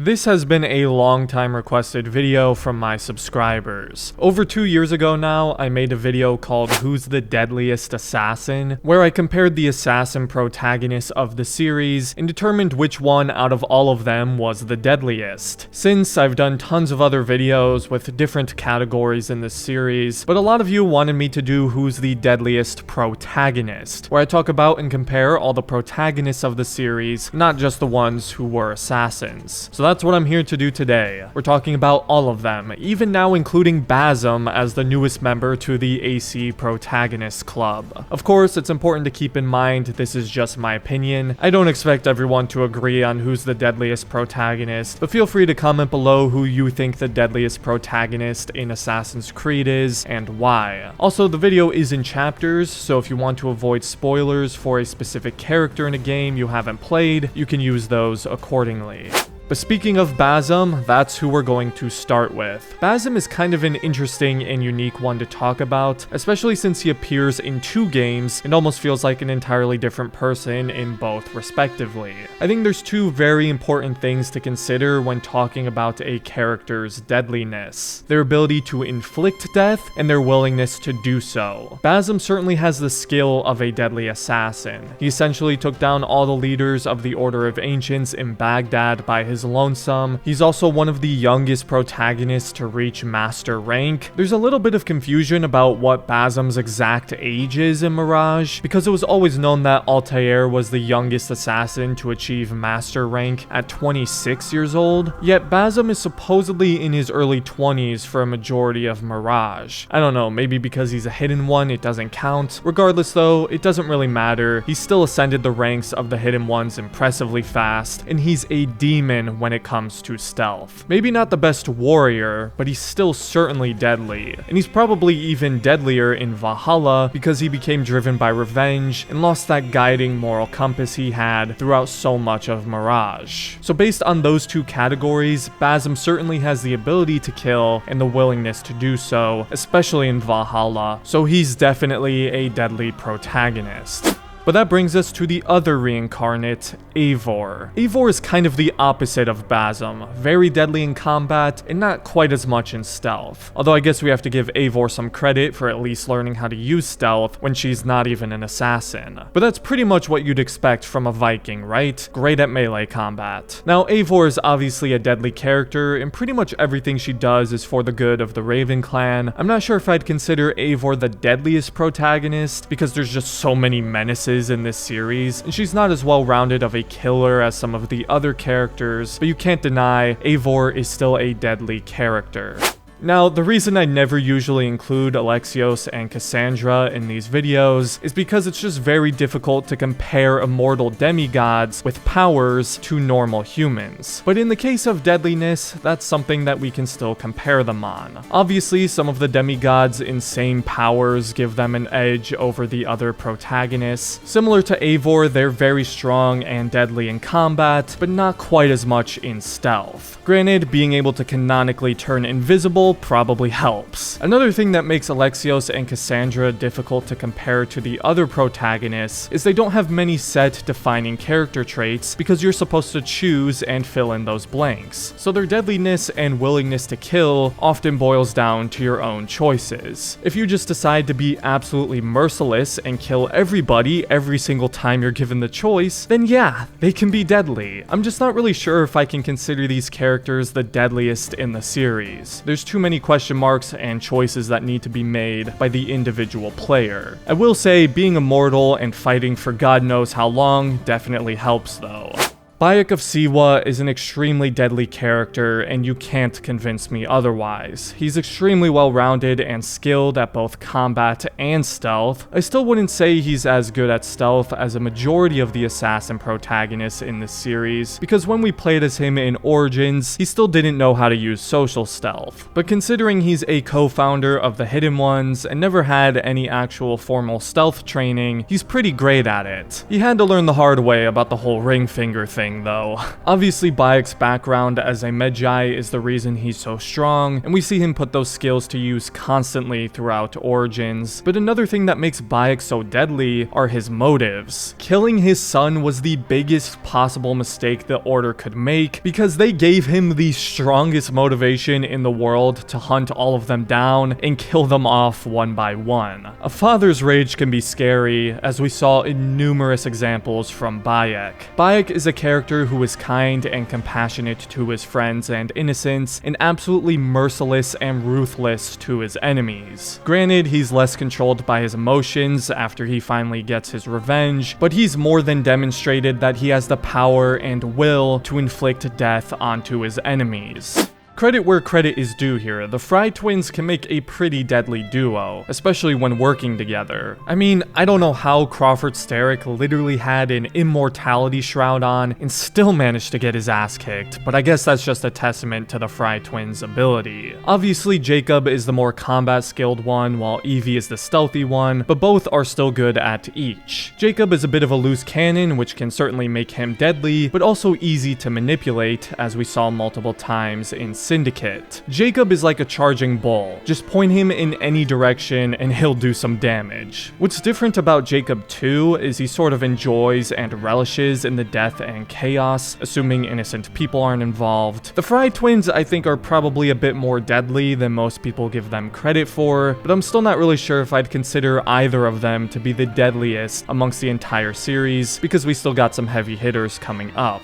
This has been a long time requested video from my subscribers. Over 2 years ago now, I made a video called Who's the Deadliest Assassin, where I compared the assassin protagonists of the series and determined which one out of all of them was the deadliest. Since I've done tons of other videos with different categories in this series, but a lot of you wanted me to do Who's the Deadliest Protagonist, where I talk about and compare all the protagonists of the series, not just the ones who were assassins. So that's what I'm here to do today. We're talking about all of them, even now including Basim as the newest member to the AC Protagonist Club. Of course, it's important to keep in mind this is just my opinion. I don't expect everyone to agree on who's the deadliest protagonist, but feel free to comment below who you think the deadliest protagonist in Assassin's Creed is and why. Also, the video is in chapters, so if you want to avoid spoilers for a specific character in a game you haven't played, you can use those accordingly. But speaking of Basim, that's who we're going to start with. Basim is kind of an interesting and unique one to talk about, especially since he appears in 2 games and almost feels like an entirely different person in both respectively. I think there's 2 very important things to consider when talking about a character's deadliness: their ability to inflict death and their willingness to do so. Basim certainly has the skill of a deadly assassin. He essentially took down all the leaders of the Order of Ancients in Baghdad by his lonesome. He's also one of the youngest protagonists to reach master rank. There's a little bit of confusion about what Basim's exact age is in Mirage, because it was always known that Altair was the youngest assassin to achieve master rank at 26 years old, yet Basim is supposedly in his early 20s for a majority of Mirage. I don't know, maybe because he's a hidden one it doesn't count. Regardless though, it doesn't really matter. He still ascended the ranks of the hidden ones impressively fast, and he's a demon when it comes to stealth. Maybe not the best warrior, but he's still certainly deadly. And he's probably even deadlier in Valhalla because he became driven by revenge and lost that guiding moral compass he had throughout so much of Mirage. So based on those 2 categories, Basim certainly has the ability to kill and the willingness to do so, especially in Valhalla, so he's definitely a deadly protagonist. But that brings us to the other reincarnate, Eivor. Eivor is kind of the opposite of Basim, very deadly in combat and not quite as much in stealth. Although I guess we have to give Eivor some credit for at least learning how to use stealth when she's not even an assassin. But that's pretty much what you'd expect from a Viking, right? Great at melee combat. Now, Eivor is obviously a deadly character, and pretty much everything she does is for the good of the Raven clan. I'm not sure if I'd consider Eivor the deadliest protagonist, because there's just so many menaces in this series, and she's not as well-rounded of a killer as some of the other characters, but you can't deny Eivor is still a deadly character. Now, the reason I never usually include Alexios and Kassandra in these videos is because it's just very difficult to compare immortal demigods with powers to normal humans. But in the case of deadliness, that's something that we can still compare them on. Obviously, some of the demigods' insane powers give them an edge over the other protagonists. Similar to Eivor, they're very strong and deadly in combat, but not quite as much in stealth. Granted, being able to canonically turn invisible probably helps. Another thing that makes Alexios and Kassandra difficult to compare to the other protagonists is they don't have many set defining character traits, because you're supposed to choose and fill in those blanks. So their deadliness and willingness to kill often boils down to your own choices. If you just decide to be absolutely merciless and kill everybody every single time you're given the choice, then yeah, they can be deadly. I'm just not really sure if I can consider these characters the deadliest in the series. There's too many question marks and choices that need to be made by the individual player. I will say being immortal and fighting for God knows how long definitely helps though. Bayek of Siwa is an extremely deadly character, and you can't convince me otherwise. He's extremely well-rounded and skilled at both combat and stealth. I still wouldn't say he's as good at stealth as a majority of the assassin protagonists in this series, because when we played as him in Origins, he still didn't know how to use social stealth. But considering he's a co-founder of the Hidden Ones and never had any actual formal stealth training, he's pretty great at it. He had to learn the hard way about the whole ring finger thing thing, though. Obviously, Bayek's background as a Medjay is the reason he's so strong, and we see him put those skills to use constantly throughout Origins. But another thing that makes Bayek so deadly are his motives. Killing his son was the biggest possible mistake the Order could make, because they gave him the strongest motivation in the world to hunt all of them down and kill them off one by one. A father's rage can be scary, as we saw in numerous examples from Bayek. Bayek is a character who is kind and compassionate to his friends and innocents, and absolutely merciless and ruthless to his enemies. Granted, he's less controlled by his emotions after he finally gets his revenge, but he's more than demonstrated that he has the power and will to inflict death onto his enemies. Credit where credit is due here, the Fry twins can make a pretty deadly duo, especially when working together. I mean, I don't know how Crawford Starrick literally had an immortality shroud on and still managed to get his ass kicked, but I guess that's just a testament to the Fry twins' ability. Obviously, Jacob is the more combat skilled one, while Evie is the stealthy one, but both are still good at each. Jacob is a bit of a loose cannon, which can certainly make him deadly, but also easy to manipulate, as we saw multiple times in Syndicate. Jacob is like a charging bull. Just point him in any direction and he'll do some damage. What's different about Jacob too is he sort of enjoys and relishes in the death and chaos, assuming innocent people aren't involved. The Fry twins I think are probably a bit more deadly than most people give them credit for, but I'm still not really sure if I'd consider either of them to be the deadliest amongst the entire series, because we still got some heavy hitters coming up.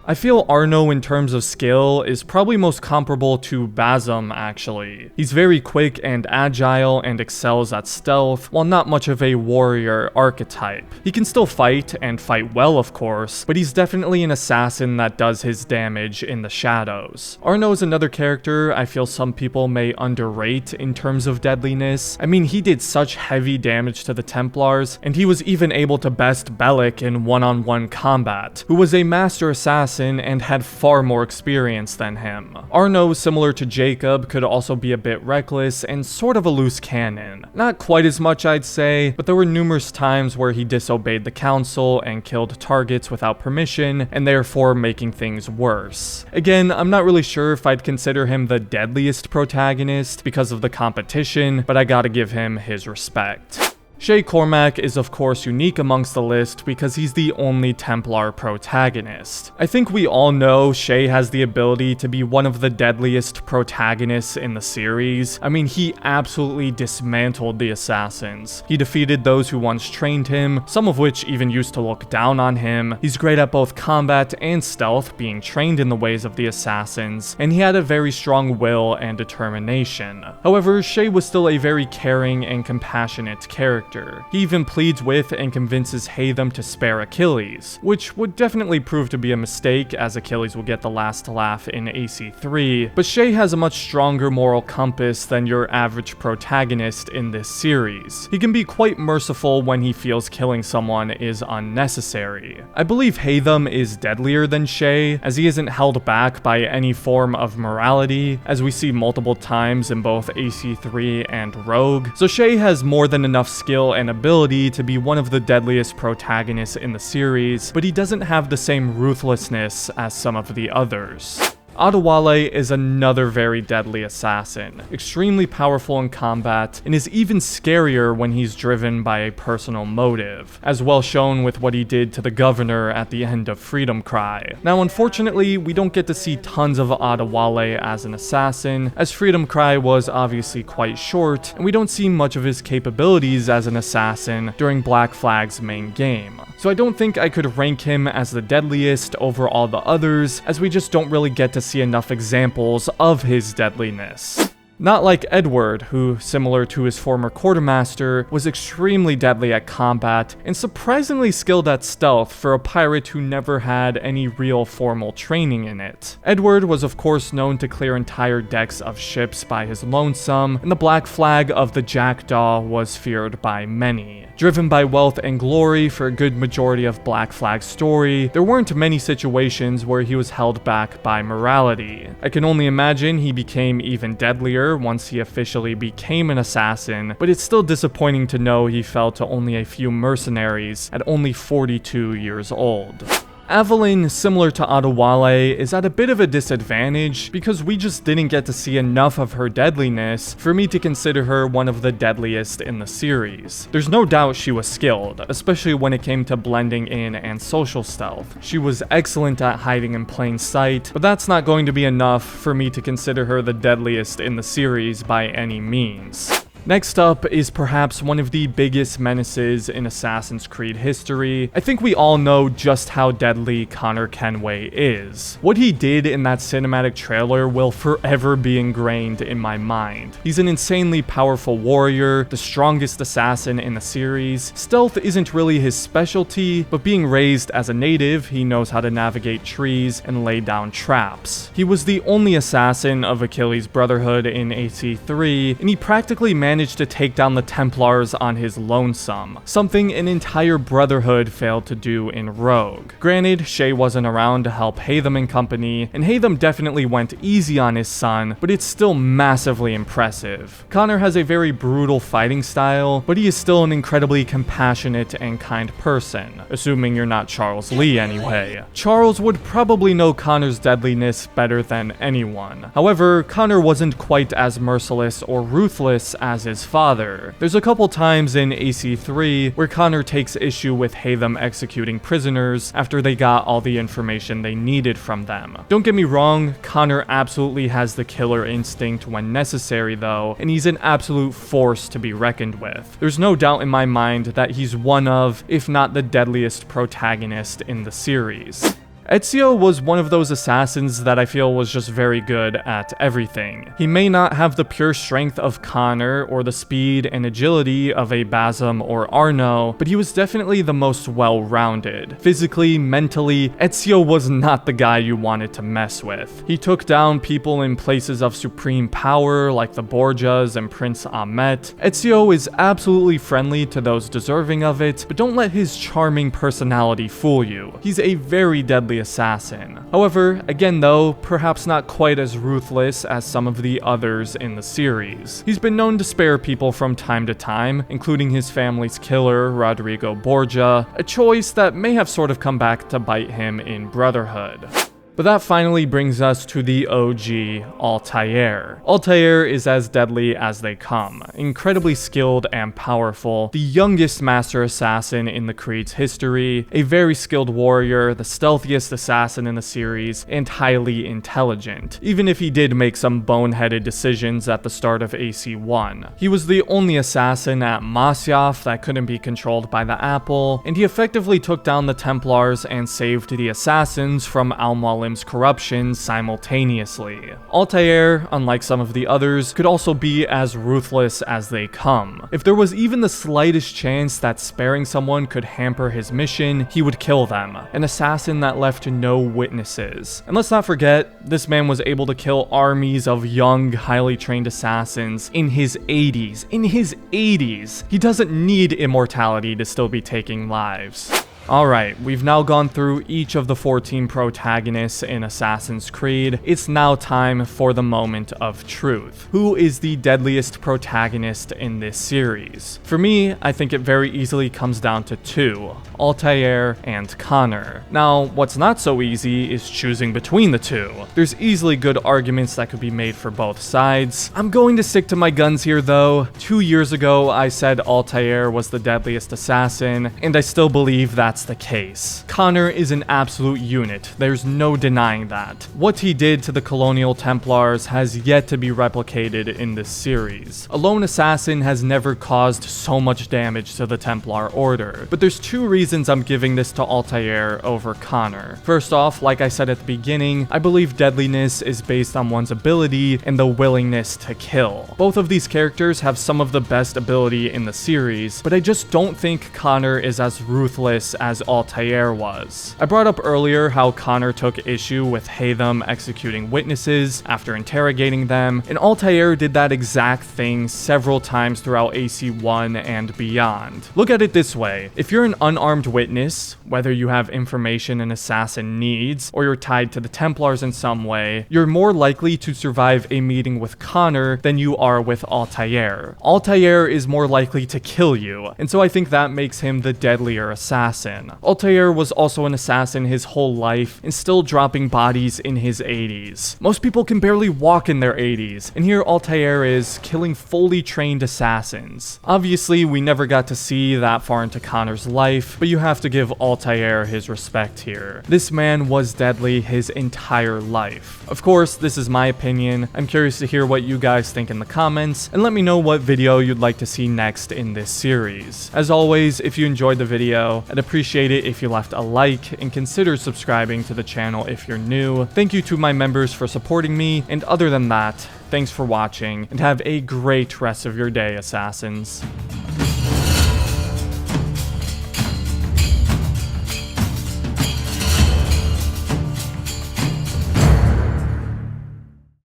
I feel Arno in terms of skill is probably most comparable to Basim actually. He's very quick and agile and excels at stealth, while not much of a warrior archetype. He can still fight, and fight well of course, but he's definitely an assassin that does his damage in the shadows. Arno is another character I feel some people may underrate in terms of deadliness. I mean, he did such heavy damage to the Templars, and he was even able to best Bayek in one-on-one combat, who was a master assassin and had far more experience than him. Arno, similar to Jacob, could also be a bit reckless and sort of a loose cannon. Not quite as much I'd say, but there were numerous times where he disobeyed the council and killed targets without permission, and therefore making things worse. Again, I'm not really sure if I'd consider him the deadliest protagonist because of the competition, but I gotta give him his respect. Shay Cormac is of course unique amongst the list because he's the only Templar protagonist. I think we all know Shay has the ability to be one of the deadliest protagonists in the series. I mean, he absolutely dismantled the assassins. He defeated those who once trained him, some of which even used to look down on him. He's great at both combat and stealth, being trained in the ways of the assassins, and he had a very strong will and determination. However, Shay was still a very caring and compassionate character. He even pleads with and convinces Haytham to spare Achilles, which would definitely prove to be a mistake as Achilles will get the last laugh in AC3, but Shay has a much stronger moral compass than your average protagonist in this series. He can be quite merciful when he feels killing someone is unnecessary. I believe Haytham is deadlier than Shay, as he isn't held back by any form of morality, as we see multiple times in both AC3 and Rogue, so Shay has more than enough skill and ability to be one of the deadliest protagonists in the series, but he doesn't have the same ruthlessness as some of the others. Adewale is another very deadly assassin, extremely powerful in combat, and is even scarier when he's driven by a personal motive, as well shown with what he did to the governor at the end of Freedom Cry. Now unfortunately, we don't get to see tons of Adewale as an assassin, as Freedom Cry was obviously quite short, and we don't see much of his capabilities as an assassin during Black Flag's main game. So I don't think I could rank him as the deadliest over all the others, as we just don't really get to see enough examples of his deadliness. Not like Edward, who, similar to his former quartermaster, was extremely deadly at combat and surprisingly skilled at stealth for a pirate who never had any real formal training in it. Edward was of course known to clear entire decks of ships by his lonesome, and the Black Flag of the Jackdaw was feared by many. Driven by wealth and glory for a good majority of Black Flag's story, there weren't many situations where he was held back by morality. I can only imagine he became even deadlier once he officially became an assassin, but it's still disappointing to know he fell to only a few mercenaries at only 42 years old. Aveline, similar to Adewale, is at a bit of a disadvantage because we just didn't get to see enough of her deadliness for me to consider her one of the deadliest in the series. There's no doubt she was skilled, especially when it came to blending in and social stealth. She was excellent at hiding in plain sight, but that's not going to be enough for me to consider her the deadliest in the series by any means. Next up is perhaps one of the biggest menaces in Assassin's Creed history. I think we all know just how deadly Connor Kenway is. What he did in that cinematic trailer will forever be ingrained in my mind. He's an insanely powerful warrior, the strongest assassin in the series. Stealth isn't really his specialty, but being raised as a native, he knows how to navigate trees and lay down traps. He was the only assassin of Achilles' Brotherhood in AC3, and he practically managed to take down the Templars on his lonesome, something an entire Brotherhood failed to do in Rogue. Granted, Shay wasn't around to help Haytham and company, and Haytham definitely went easy on his son, but it's still massively impressive. Connor has a very brutal fighting style, but he is still an incredibly compassionate and kind person, assuming you're not Charles Lee anyway. Charles would probably know Connor's deadliness better than anyone. However, Connor wasn't quite as merciless or ruthless as his father. There's a couple times in AC3 where Connor takes issue with Haytham executing prisoners after they got all the information they needed from them. Don't get me wrong, Connor absolutely has the killer instinct when necessary though, and he's an absolute force to be reckoned with. There's no doubt in my mind that he's one of, if not the deadliest protagonist in the series. Ezio was one of those assassins that I feel was just very good at everything. He may not have the pure strength of Connor or the speed and agility of a Basim or Arno, but he was definitely the most well-rounded. Physically, mentally, Ezio was not the guy you wanted to mess with. He took down people in places of supreme power like the Borgias and Prince Ahmet. Ezio is absolutely friendly to those deserving of it, but don't let his charming personality fool you. He's a very deadly assassin. However, again though, perhaps not quite as ruthless as some of the others in the series. He's been known to spare people from time to time, including his family's killer, Rodrigo Borgia, a choice that may have sort of come back to bite him in Brotherhood. But that finally brings us to the OG, Altair. Altair is as deadly as they come, incredibly skilled and powerful, the youngest master assassin in the Creed's history, a very skilled warrior, the stealthiest assassin in the series, and highly intelligent, even if he did make some boneheaded decisions at the start of AC1. He was the only assassin at Masyaf that couldn't be controlled by the Apple, and he effectively took down the Templars and saved the assassins from Al-Mualim's corruption simultaneously. Altair, unlike some of the others, could also be as ruthless as they come. If there was even the slightest chance that sparing someone could hamper his mission, he would kill them, an assassin that left no witnesses. And let's not forget, this man was able to kill armies of young, highly trained assassins in his 80s. In his 80s! He doesn't need immortality to still be taking lives. Alright, we've now gone through each of the 14 protagonists in Assassin's Creed. It's now time for the moment of truth. Who is the deadliest protagonist in this series? For me, I think it very easily comes down to two, Altair and Connor. Now, what's not so easy is choosing between the two. There's easily good arguments that could be made for both sides. I'm going to stick to my guns here though. 2 years ago, I said Altair was the deadliest assassin, and I still believe that's the case. Connor is an absolute unit, there's no denying that. What he did to the Colonial Templars has yet to be replicated in this series. A lone assassin has never caused so much damage to the Templar Order, but there's two reasons I'm giving this to Altair over Connor. First off, like I said at the beginning, I believe deadliness is based on one's ability and the willingness to kill. Both of these characters have some of the best ability in the series, but I just don't think Connor is as ruthless as Altair was. I brought up earlier how Connor took issue with Haytham executing witnesses after interrogating them, and Altair did that exact thing several times throughout AC1 and beyond. Look at it this way, if you're an unarmed witness, whether you have information an assassin needs, or you're tied to the Templars in some way, you're more likely to survive a meeting with Connor than you are with Altair. Altair is more likely to kill you, and so I think that makes him the deadlier assassin. assassin. Altair was also an assassin his whole life and still dropping bodies in his 80s. Most people can barely walk in their 80s, and here Altair is killing fully trained assassins. Obviously, we never got to see that far into Connor's life, but you have to give Altair his respect here. This man was deadly his entire life. Of course, this is my opinion. I'm curious to hear what you guys think in the comments, and let me know what video you'd like to see next in this series. As always, if you enjoyed the video, I'd appreciate it if you left a like and consider subscribing to the channel if you're new. Thank you to my members for supporting me, and other than that, thanks for watching, and have a great rest of your day, Assassins.